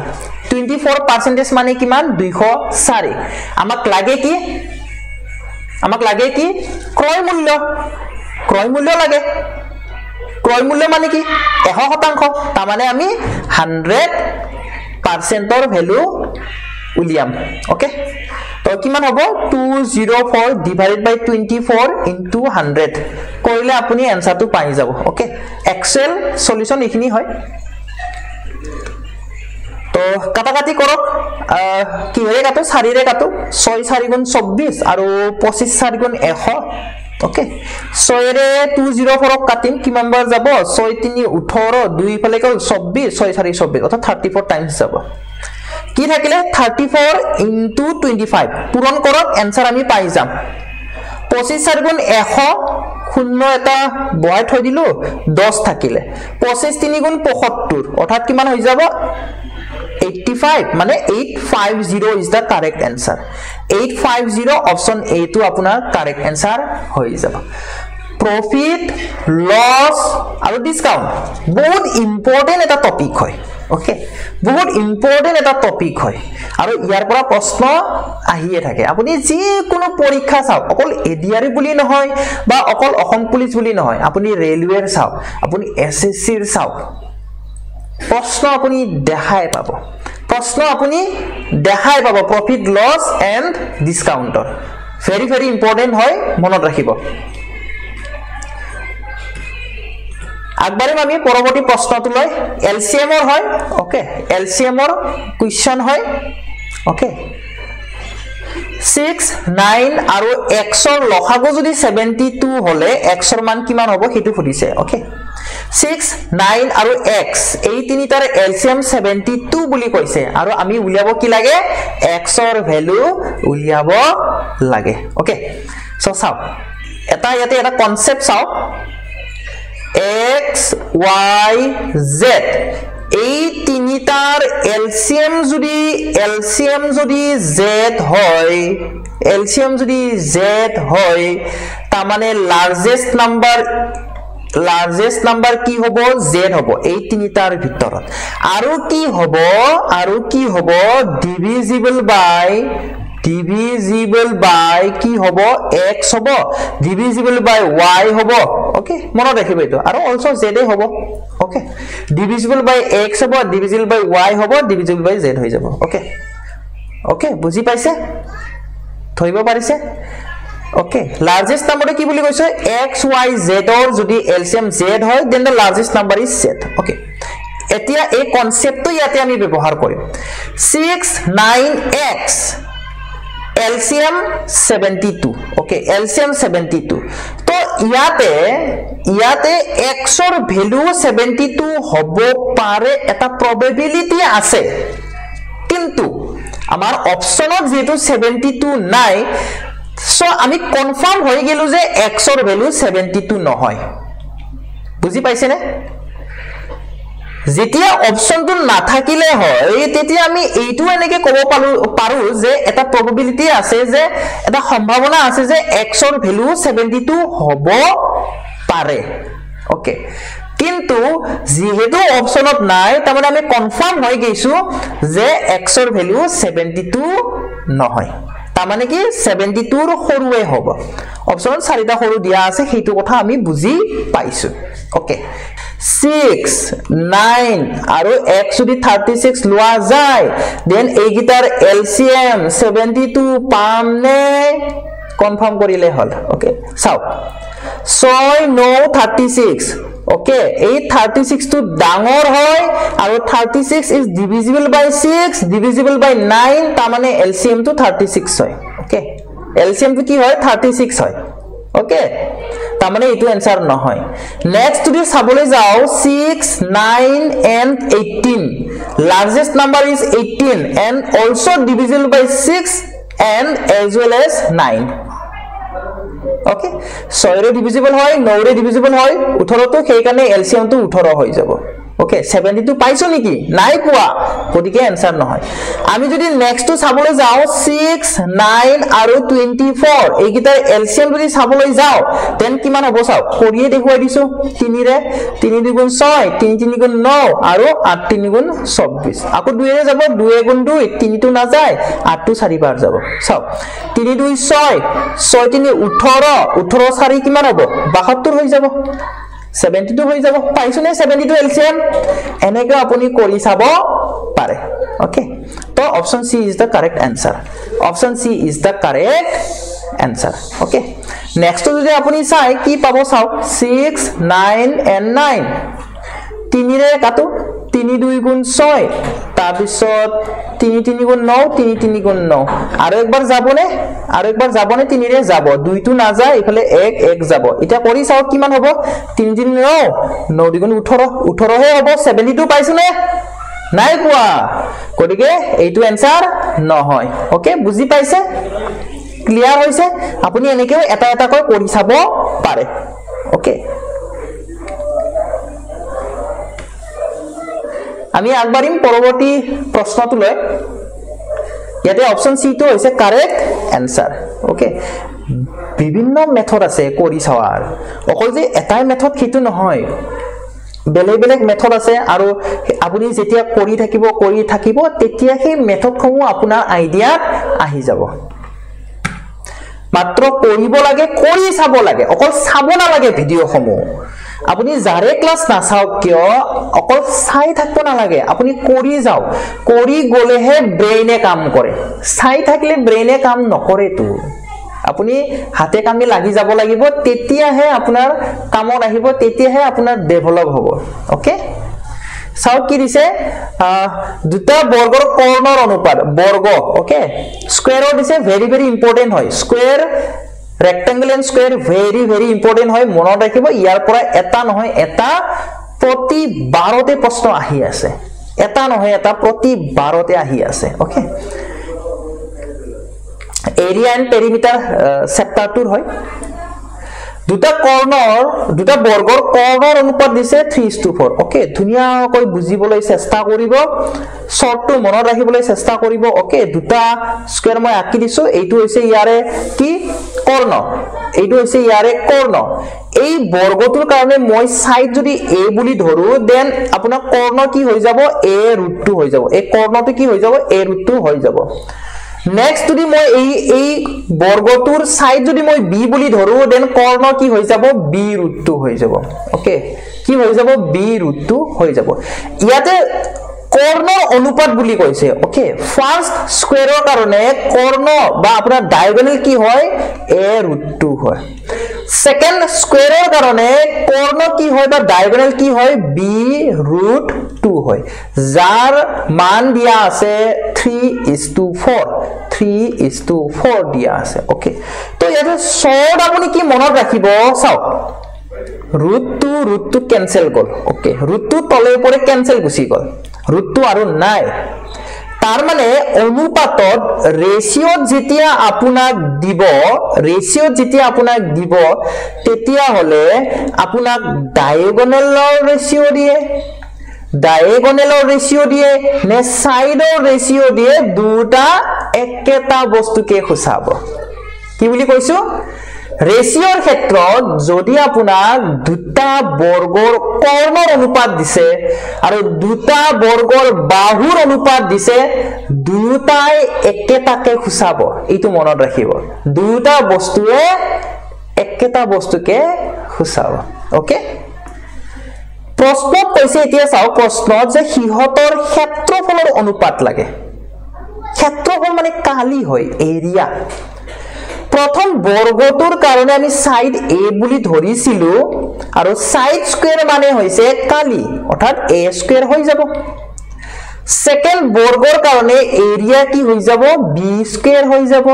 24% মানে কিমান 204 আমাক লাগে কি ক্ৰয় মূল্য লাগে ক্ৰয় মূল্য মানে কি 100% তাৰ মানে আমি 100% ৰ ভ্যালু উলিয়াম ওকে তো কিমান হ'ব 204 ডিভাইডেড বাই 24 ইনটু 100 কৰিলে আপুনি আনসাৰটো পাই যাব ওকে এক্সেল সলিউশন এইখিনি হয় তো কাটাকাটি কৰক কি হেৰে কাটো 4 ৰে কাটো 6 4 গুণ 24 আৰু 25 4 গুণ 100 ওকে 6 ৰে 204 কাটিম কিমান বাৰ যাব 6 3 18 2 ফালে গল 24 6 4 24 অৰ্থাৎ 34 টাইমছ যাব কি থাকিলে 34 ইনটু 25 পূৰণ কৰক आंसर আমি পাই যাম 25 4 গুণ 100 শূন্য এটা বহাই থৈ দিলো 10 থাকিলে 25 3 গুণ 75 অৰ্থাৎ কিমান হৈ যাব 85 মানে 850 is the correct answer 850 option A to apnar correct answer hoi jaba profit loss aru discount bahut important eta topic hoy okay bahut important eta topic hoy aru iyar pora proshno ahiye thake apuni je kono porikha sao okol ADR buli nohoy ba okol Assam police buli nohoy apuni railway sao apuni SSC r sao प्रश्न আপুনি দেখাই পাব profit loss and discounter very important হয় মনত ৰাখিব আগবাৰে আমি পৰৱৰ্তী প্ৰশ্নটো লৈ LCM ৰ হয় ওকে LCM ৰ কোৱেশ্চন হয় ওকে 6 9 আৰু x ৰ লসাগু যদি 72 হলে x ৰ মান কিমান হ'ব হেতু ফুৰিছে ওকে 6 9 আৰু x এই তিনিটাৰ এলচিএম 72 বুলি কৈছে আৰু আমি উলিয়াব কি লাগে x ৰ ভ্যালু উলিয়াব লাগে ওকে সো চাও এটা ইয়াতে এটা কনসেপ্ট চাও x y z এই তিনিটাৰ এলচিএম যদি z হয় LCM যদি z হয় তা মানে লাৰ্জেস্ট নাম্বাৰ কি হ'ব z হ'ব এই তিনিটাৰ ভিতৰত আৰু কি হ'ব divisible by কি হ'ব x হ'ব divisible by y হ'ব ওকে মনত ৰাখিব এটো আৰু অলসো z এ হ'ব ওকে divisible by x হ'ব divisible by y হ'ব divisible by z হৈ যাব ওকে বুজি পাইছে ধৰিব পাৰিছে ওকে লাৰ্জেস্ট নাম্বাৰ কি বুলি কৈছে x y z ৰ যদি LCM z হয় then the largest number is z okay এতিয়া এই কনসেপ্টটো ইয়াতে আমি ব্যৱহাৰ কৰিম 6 9x LCM 72 ওকে LCM 72 তো ইয়াতে x ৰ ভ্যালু 72 হ'ব পাৰে এটা probability আছে কিন্তু আমাৰ অপচনত যেটো 72 নাই সো আমি কনফাৰ্ম হৈ গেলু যে x ৰ ভ্যালু 72 নহয় বুজি পাইছে নে যেতিয়া অপচনটো নাথাকিলে হয় তেতিয়া আমি এইটো এনেকে ক'ব পাৰো যে এটা probability আছে যে এটা সম্ভাৱনা আছে যে x ৰ ভ্যালু 72 হ'ব পাৰে ওকে কিন্তু যেহেতু অপচনত নাই তামানে আমি কনফাৰ্ম হৈ গেইছো যে x ৰ ভ্যালু 72 নহয় তামানে কি 72 ৰ সৰুৱে হ'ব অপচনত চাৰিটা সৰু দিয়া আছে সেইটো কথা আমি বুজি পাইছো ওকে 6 9 আৰু x যদি 36 লোৱা যায় দেন এই গিটাৰ LCM 72 পামনে কনফাৰ্ম কৰিলে হল ওকে চাও 6 9 36 ওকে এই 36 টো ডাঙৰ হয় আৰু 36 is divisible by 6 divisible by 9 তা মানে LCM টো 36 হয় ওকে LCM টো কি হয় 36 হয় ওকে তা মানে এটো आंसर নহয় নেক্সট যদি সাবলে যাও 6 9 and 18 largest number is 18 and also divisible by 6 and as well as 9 okay 6 रे डिविजिबल হয় 9 रे डिविजिबल হয় 18 তো সেই কারণে এলসিএম তো 18 হৈ যাব ওকে 72 পাইছো নেকি নাই পোৱা গতিকে आंसर নহয় আমি যদি নেক্সট তো চাবলৈ যাও 6 9 আৰু 24 এই গিটাৰ এলসিএম যদি চাবলৈ যাও দেন কিমান হ'ব চাও কৰিয়ে দেখুৱাই দিছো 3 ৰে 3 2 গুণ 6 3 3 গুণ 9 আৰু 8 3 গুণ 24 আকৌ 2 ৰে যাব 2 গুণ 2 3 তো না যায় 8 তো 4 বাৰ যাব চাও 3 2 6 6 3 18 18 4 কিমান হ'ব 72 হৈ যাব 72 হৈ যাব পাইছনে 72 এলসিএম এনেকে আপুনি কৰি চাব পাৰে ওকে তো option c is the correct answer option c is the correct answer okay next যদি আপুনি চাই কি পাব চাও 6 9 and 9 3 ৰে কাটো 3 2 গুণ 6 তাৰ পিছত 3 3 গুণ 9 3 3 গুণ 9 আৰু একবাৰ যাবনে 3 ৰে যাব 2 তো না যায় ইফালে 1 1 যাব এটা কৰি চাও কিমান হ'ব 3 3 9 9 গুণ 18 হে হ'ব 72 পাইছনে নাই পোৱা গতিকে এইটো आंसर নহয় ওকে বুজি পাইছে ক্লিয়াৰ হৈছে আপুনি এনেকৈ এটা এটা কৰি চাব পাৰে ওকে আমি আগবাৰিম পৰৱৰ্তী প্ৰশ্নটোলৈ ইয়াতে অপশন সি তো হৈছে কাৰেক্ট आंसर ওকে বিভিন্ন মেথড আছে কৰি চাৱাৰ অকল যে এটাই মেথড কিটো নহয় বেলেগ মেথড আছে আৰু আপুনি যেতিয়া কৰি থাকিব তেতিয়া সেই মেথডসমূহ আপোনাৰ আইডিয়াত আহি যাব মাত্ৰ কৰিব লাগে কৰি চাব লাগে অকল চাব নালাগে ভিডিঅসমূহ আপুনি জাৰে ক্লাস নাচাওক কিয় অকল চাই থাকিব নালাগে আপুনি কৰি যাও কৰি গলেহে ব্ৰেইনে কাম কৰে চাই থাকিলে ব্ৰেইনে কাম নকৰে তো আপুনি হাতে কামে লাগি যাব লাগিব তেতিয়াহে আপোনাৰ কামত আহিব তেতিয়াহে আপোনাৰ ডেভেলপ হ'ব ওকে চাও কি দিছে দুটা বৰ্গৰ কৰ্ণৰ অনুপাত বৰ্গ ওকে স্কয়াৰৰ দিছে ভেৰি ইম্পৰ্টেন্ট হয় square rectangle and square very important হয় মনত ৰাখিব ইয়াৰ পৰা এটা নহয় এটা প্ৰতি বাৰতে প্ৰশ্ন আহি আছে এটা নহয় এটা প্ৰতি বাৰতে আহি আছে okay area and perimeter chapter 2 হয় দুটা কৰ্ণৰ দুটা বৰ্গৰ কৰ্ণৰ অনুপাত দিছে 3:4 ওকে ধুনিয়াকৈ বুজিবলৈ চেষ্টা কৰিব শৰ্টটো মনত ৰাখিবলৈ চেষ্টা কৰিব ওকে দুটা স্কয়াৰ মই আঁকি দিছো এইটো হৈছে ইয়াৰে কি কৰ্ণ এইটো হৈছে ইয়াৰে কৰ্ণ এই বৰ্গটোৰ কাৰণে মই সাইড যদি a বুলি ধৰো দেন আপোনাৰ কৰ্ণ কি হৈ যাব a√2 হৈ যাব এই কৰ্ণটো কি হৈ যাব a√2 হৈ যাব নেক্সট যদি মই এই বৰ্গটোৰ সাইড যদি মই b বুলি ধৰো দেন কৰ্ণ কি হৈ যাব b√2 হৈ যাব ওকে কি হৈ যাব b√2 হৈ যাব ইয়াতে কৰ্ণ অনুপাত বুলি কৈছে ওকে ফাৰ্স্ট স্কয়াৰৰ কাৰণে কৰ্ণ বা আপোনাৰ ডায়াগোনাল কি হয় a√2 হয় সেকেন্ড স্কয়াৰৰ কাৰণে কৰ্ণ কি হয় বা ডায়াগোনাল কি হয় b√2 হয় যাৰ মান দিয়া আছে 3:4 দিয়া আছে ওকে তো ইয়াতে শৰ্ট আপুনি কি মনত ৰাখিব চাওক √2 কেনসেল গল ওকে √2 তলে ওপৰে কেনসেল গুছি গল √2 আৰু নাই তাৰ মানে অনুপাতত ৰেশিওত যেতিয়া আপোনাক দিব তেতিয়া হলে আপোনাক ডায়াগোনালৰ ৰেশিও দিয়ে নে সাইডৰ ৰেশিও দিয়ে দুটা একেটা বস্তুকে খুসাব কি বুলি কৈছো ৰেশিওৰ ক্ষেত্ৰত যদি আপোনাক দুটা বৰ্গৰ কৰ্ণৰ অনুপাত দিছে আৰু দুটা বৰ্গৰ বাহুৰ অনুপাত দিছে দুটাই একেটাকে খুসাব এইটো মনত ৰাখিব দুটা বস্তুৱে একেটা বস্তুকে খুসাব ওকে প্ৰশ্নত কৈছে এতিয়া চাও প্ৰশ্নত যে হিহতৰ ক্ষেত্ৰফলৰ অনুপাত লাগে ক্ষেত্ৰফল মানে কালি হয় এৰিয়া প্ৰথম বৰ্গটোৰ কাৰণে আমি সাইড a বুলি ধৰিছিলো আৰু সাইড স্কয়াৰ মানে হৈছে কালি অৰ্থাৎ a² হৈ যাব সেকেন্ড বৰ্গৰ কাৰণে এৰিয়া কি হৈ যাব b² হৈ যাব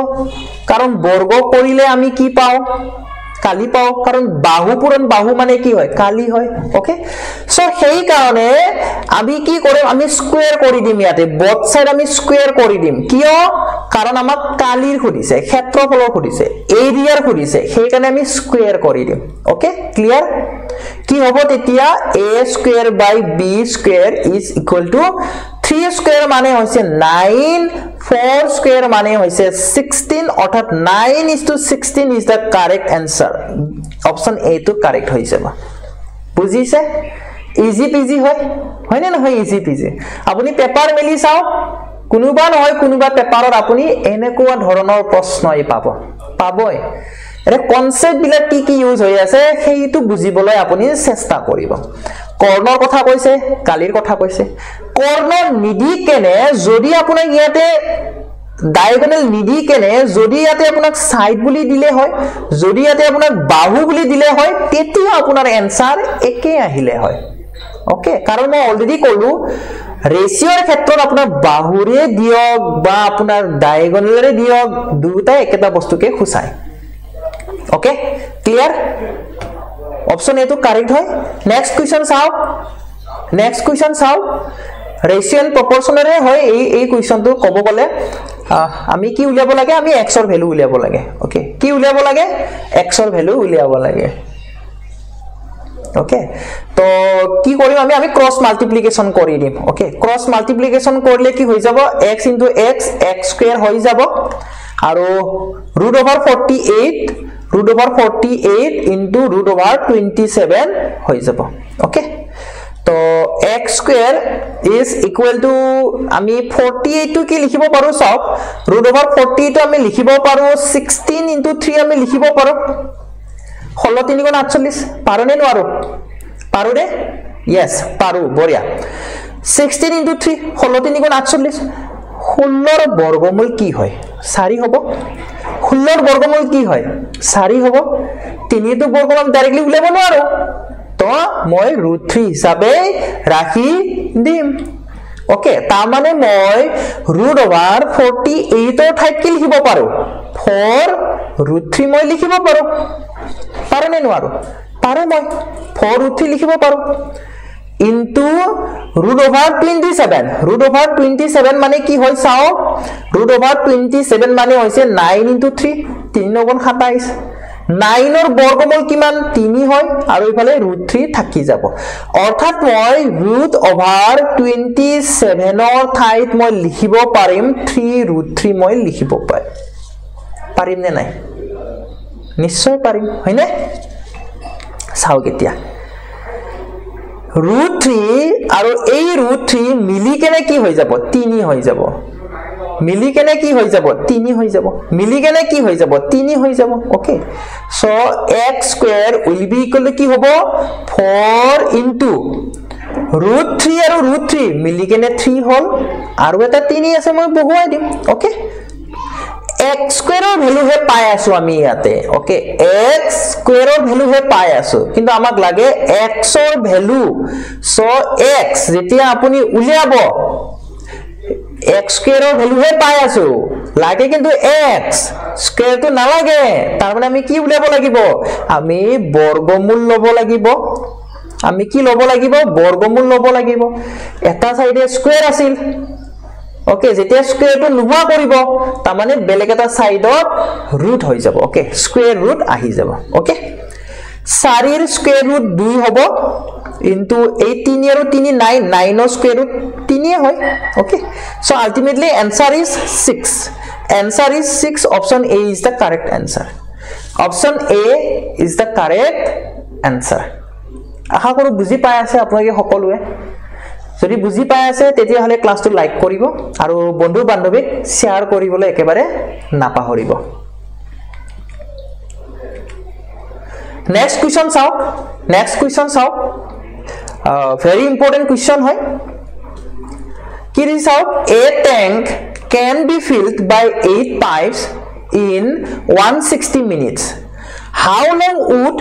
কাৰণ বৰ্গ কৰিলে আমি কি পাও কালি পাও কাৰণ বাহু পূৰণ বাহু মানে কি হয় কালি হয় ওকে সো সেই কাৰণে আমি কি কৰিম আমি স্কয়াৰ কৰি দিম ইয়াতে both side আমি স্কয়াৰ কৰি দিম কিয় কাৰণ আমাক কালিৰ খুদিছে ক্ষেত্ৰফলৰ খুদিছে এৰিয়াৰ খুদিছে সেই কাৰণে আমি স্কয়াৰ কৰি দিম ওকে ক্লিয়াৰ কি হ'ব তেতিয়া a² / b² = 3² মানে হৈছে 9 4² মানে হৈছে 16 অৰ্থাৎ 9:16 is the correct answer option a to correct হৈ যাব বুজিছে ইজি পিজি হয় হয়নে নহয় ইজি পিজি আপুনি পেপাৰ মেলি চাও কোনোবা নহয় কোনোবা পেপাৰত আপুনি এনেকুৱা ধৰণৰ প্ৰশ্নই পাবই এৰে কনসেপ্ট বিলাক কি ইউজ হৈ আছে সেইটো বুজিবলৈ আপুনি চেষ্টা কৰিব কৰ্ণৰ কথা কৈছে কালিৰ কথা কৈছে কৰ্ণ নিদি কেনে যদি আপোনাক ইয়াতে ডায়াগোনাল নিদি কেনে যদি ইয়াতে আপোনাক সাইড বুলি দিলে হয় যদি ইয়াতে আপোনাক বাহু বুলি দিলে হয় তেতিয়া আপোনাৰ এনসাৰ একে আহিলে হয় ওকে কাৰণ মই অলৰেডি কলো ৰেশিওৰ ক্ষেত্ৰত আপোনাৰ বাহুৰে দিয়ক বা আপোনাৰ ডায়াগোনালৰে দিয়ক দুটা একেটা বস্তুকে খুসায় ওকে ক্লিয়াৰ অপশন এ তো কাৰেক্ট হয় নেক্সট কোয়েশ্চন চাও ৰেশিও এণ্ড প্ৰপৰচনেৰে হয় এই কোয়েশ্চনটো কব গলে আমি কি উলিয়াব লাগে আমি x ৰ ভ্যালু উলিয়াব লাগে ওকে কি উলিয়াব লাগে x ৰ ভ্যালু উলিয়াব লাগে ওকে তো কি কৰিম আমি ক্ৰস মাল্টিপ্লিকেশন কৰি দিম ওকে ক্ৰস মাল্টিপ্লিকেশন কৰিলে কি হৈ যাব x * x x² হৈ যাব আৰু √48 into √27 হৈ যাব ওকে তো x² is equal to আমি 48 টো কি লিখিব পাৰো সব √48 আমি লিখিব পাৰো 16 into 3 আমি লিখিব পাৰো 16 3 * 48 পাৰো নে নোৱাৰো পাৰো ৰে yes পাৰো বঢ়িয়া 16 into 3 16 3 * 48 16 ৰ বৰ্গমূল কি হয় 4 হ'ব 16 ৰ বৰ্গমূল কি হয় 4 হ'ব 3 টো বৰ্গমূল ডাইৰেক্টলি উলিয়াব নোৱাৰো তো মই √3 হিচাপে ৰাখি দিম ওকে তাৰ মানে মই √48 ৰ ঠাইত কি লিখিব পাৰো 4√3 মই লিখিব পাৰো নে নোৱাৰো পাৰো মই 4√3 লিখিব পাৰো into root over 27 root over 27 মানে কি হয় চাও root over 27 মানে হৈছে 9 into 3 3 9 27 9 ৰ বৰ্গমূল কিমান 3 হয় আৰু ইফালে root 3 থাকি যাব অৰ্থাৎ মই root over 27 ৰ ঠাইত মই লিখিব পাৰিম 3 root 3 মই লিখিব পাৰিম নে নাই নিশ্চয় পাৰিম হয়নে চাও কেতিয়া root 3 আৰু এই root 3 মিলি কেনে কি হৈ যাব 3 হৈ যাব মিলি কেনে কি হৈ যাব 3 হৈ যাব মিলি কেনে কি হৈ যাব 3 হৈ যাব okay so x square will be equal to কি হ'ব 4 into root 3 আৰু root 3 মিলি কেনে 3 হ'ল আৰু এটা 3 আছে মই বহুৱাই দিম ওকে x square ৰ ভ্যালু হে পাই আছো আমি ইয়াতে ওকে x square ৰ ভ্যালু হে পাই আছো কিন্তু আমাক লাগে x ৰ ভ্যালু সো x যেতিয়া আপুনি উলিয়াব x square ৰ ভ্যালু হে পাই আছো লাগে কিন্তু x square টো না লাগে তাৰ মানে আমি কি উলিয়াব লাগিব আমি বৰ্গমূল লব লাগিব আমি কি লব লাগিব বৰ্গমূল লব লাগিব এটা সাইডে স্কয়াৰ আছিল ওকে যেতিয়া স্কয়াৰ টো নোহোৱা কৰিব তাৰ মানে বেলেগ এটা সাইডত ৰুট হৈ যাব ওকে স্কয়াৰ ৰুট আহি যাব ওকে 4 ৰ স্কয়াৰ ৰুট 2 হ'ব into 18 আৰু 3 9 9 ৰ স্কয়াৰ ৰুট 3 হয় okay so ultimately answer is 6 option A is the correct answer option A is the correct answer আশা কৰো বুজি পাই আছে আপোনালোকে সকলোৱে যদি বুজি পাই আছে তেতিয়া হলে ক্লাসটো লাইক কৰিব আৰু বন্ধু বান্ধৱীক শেয়াৰ কৰিবলৈ একেবাৰে নাপাহৰিব next question চাও very important question হয় কি দিছে a tank can be filled by 8 pipes in 160 minutes how long would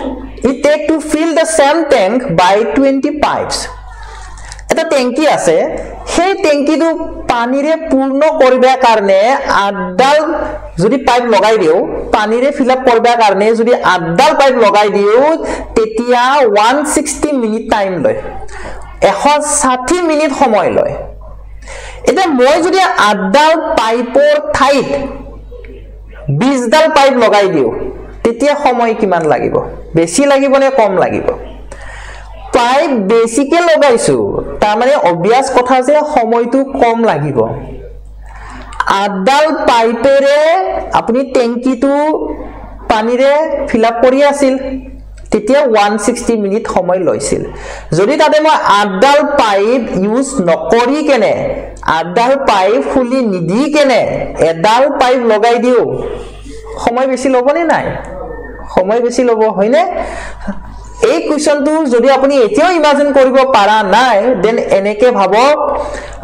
it take to fill the same tank by 20 pipes এটা ট্যাঙ্কি আছে সেই ট্যাঙ্কিটো পানীৰে পূৰ্ণ কৰিবা কাৰণে আডাল যদি পাইপ লগাই দিও পানীৰে ফিল আপ কৰিবা কাৰণে যদি আডাল পাইপ লগাই দিও তেতিয়া 160 মিনিট টাইম লয় 160 মিনিট সময় লয় এটা মই যদি আডাল পাইপৰ ঠাইত 20 ডাল পাইপ লগাই দিও তেতিয়া সময় কিমান লাগিব বেছি লাগিব নে কম লাগিব পাইপ বেসিকে লগাইছো তাৰ মানে অবিয়াস কথা যে সময়টো কম লাগিব আডাল পাইপেৰে আপুনি ট্যাঙ্কিটো পানীৰে ফিল আপ কৰি আছিল তেতিয়া 160 মিনিট সময় লৈছিল যদি তাতে মই আডাল পাইপ ইউজ নকৰি কেনে আডাল পাইপ ফুলি নিদি কেনে এডাল পাইপ লগাই দিও সময় বেছি লবনে নাই সময় বেছি লব হয়নে এই কোৱেশ্চনটো যদি আপুনি এতিয়াও ইমাজিন কৰিব পাৰা নাই দেন এনেকে ভাবক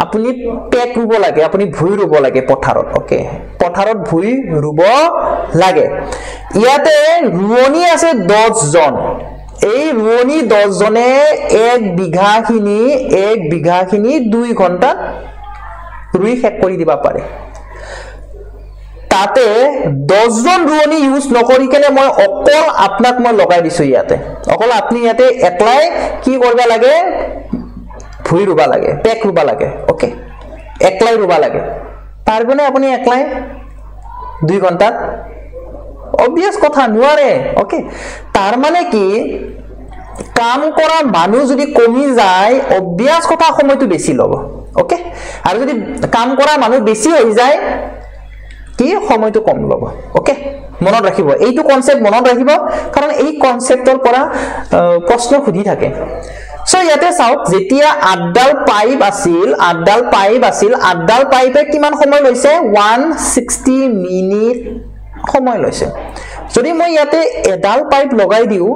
আপুনি পেক ৰুব লাগে আপুনি ভুই ৰুব লাগে পথাৰত ওকে পথাৰত ভুই ৰুব লাগে ইয়াতে ৰুৱনি আছে 10 জন এই ৰুৱনি 10 জনে 1 বিঘাখিনি 2 ঘন্টা ৰুই শেষ কৰি দিবা পাৰে তাতে 10 জন ৰুৱনি ইউজ নকৰি কেনে মই অকল আপোনাক মই লগাই দিছো ইয়াতে অকল আপুনি ইয়াতে একলাই কি কৰিব লাগে ভুই ৰুবা লাগে পেক ৰুবা লাগে ওকে একলাই ৰুবা লাগে পাৰবনে আপুনি একলাই 2 ঘন্টা অবিয়াস কথা নোৱাৰে ওকে তাৰ মানে কি কাম কৰা মানুহ যদি কমি যায় অবিয়াস কথা সময়টো বেছি লব ওকে আৰু যদি কাম কৰা মানুহ বেছি হৈ যায় কি সময়টো কম লব ওকে মনত ৰাখিব এইটো কনসেপ্ট মনত ৰাখিব কাৰণ এই কনসেপ্টৰ পৰা প্ৰশ্ন খুদি থাকে সো ইয়াতে চাওক যেতিয়া আডাল পাইপ আছিল আডাল পাইপে কিমান সময় লৈছে 160 মিনিট সময় লৈছে যদি মই ইয়াতে এডাল পাইপ লগাই দিও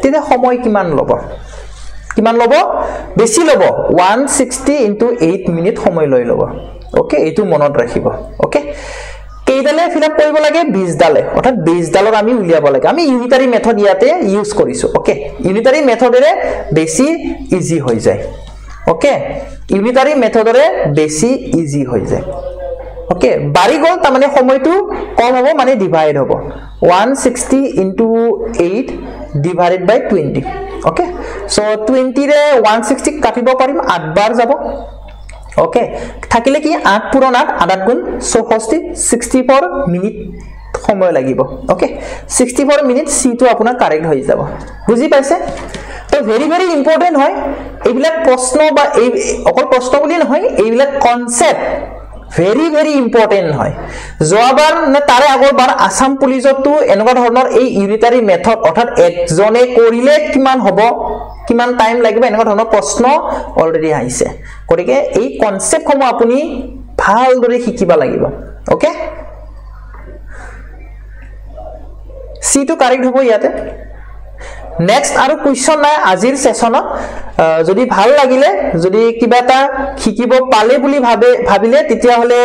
তেতিয়া সময় কিমান লব বেছি লব 160 into 8 মিনিট সময় লৈ লব ওকে এইটো মনত ৰাখিব ওকে কেইডালে ফিল আপ কৰিব লাগে 20 ডালে অৰ্থাৎ 20 ডালৰ আমি উলিয়াব লাগে আমি ইউনিটাৰী মেথড ইয়াতে ইউজ কৰিছো ওকে ইউনিটাৰী মেথডৰে বেছি ইজি হৈ যায় ওকে ইউনিটাৰী মেথডৰে বেছি ইজি হৈ যায় ওকে বাৰি গল তাৰ মানে সময়টো কম হ'ব মানে ডিভাইড হ'ব 160 into 8 divided by 20 okay so 20 ৰে 160 কাটিব পাৰিম 8 বাৰ যাব ওকে থাকিলে কি 8 পূৰণ 8 আদাত গুণ 64 64 মিনিট সময় লাগিব ওকে 64 মিনিট সি টো আপোনাৰ কাৰেক্ট হৈ যাব বুজি পাইছে তো ভেৰি ভেৰি ইম্পৰ্টেন্ট হয় এইবিলাক প্ৰশ্ন বা এই অকল প্ৰশ্ন বুলি নহয় এইবিলাক কনসেপ্ট very very important হয় যোৱাবাৰ না তাৰে আগৰবাৰ আসাম পুলিচতো এনেকুৱা ধৰণৰ এই ইউনিটাৰী মেথড অৰ্থাৎ একজনে কৰিলে কিমান হ'ব কিমান টাইম লাগিব এনেকুৱা ধৰণৰ প্ৰশ্ন অলৰেডি আহিছে গতিকে এই কনসেপ্টসমূহ আপুনি ভালদৰে শিকিব লাগিব ওকে সি টো কাৰেক্ট হ'ব ইয়াতে নেক্সট আৰু কোৱেশ্চন নাই আজিৰ সেশনত যদি ভাল লাগিলে যদি কিবা এটা শিকিব পালে বুলি ভাবিলে তেতিয়া হলে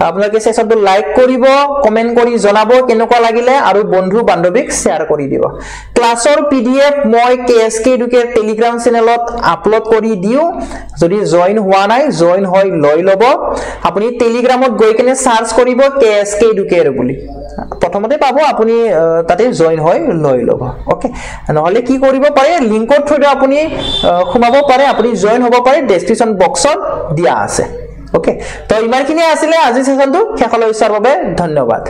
আপোনালোকে সেশনটো লাইক কৰিব কমেন্ট কৰি জনাব কেনেকুৱা লাগিলে আৰু বন্ধু বান্ধৱীক শেয়াৰ কৰি দিব ক্লাছৰ পিডিএফ মই কেএসকে এডুকেট টেলিগ্ৰাম চেনেলত আপলোড কৰি দিও যদি জয়েন হোৱা নাই জয়েন হৈ লৈ লব আপুনি টেলিগ্ৰামত গৈ কিনে সাৰ্চ কৰিব কেএসকে এডুকেট বুলি প্ৰথমতে পাব আপুনি তাতে জয়েন হৈ লৈ লব ওকে নহলে কি কৰিব পাৰে লিংকত থৈ আপুনি খুমাব পাৰে আপুনি জয়েন হ'ব পাৰে ডেসক্ৰিপচন বক্সত দিয়া আছে ওকে তো ইমানখিনি আছিল আজি সেশনটো শেষলৈ চোৱাৰ বাবে ধন্যবাদ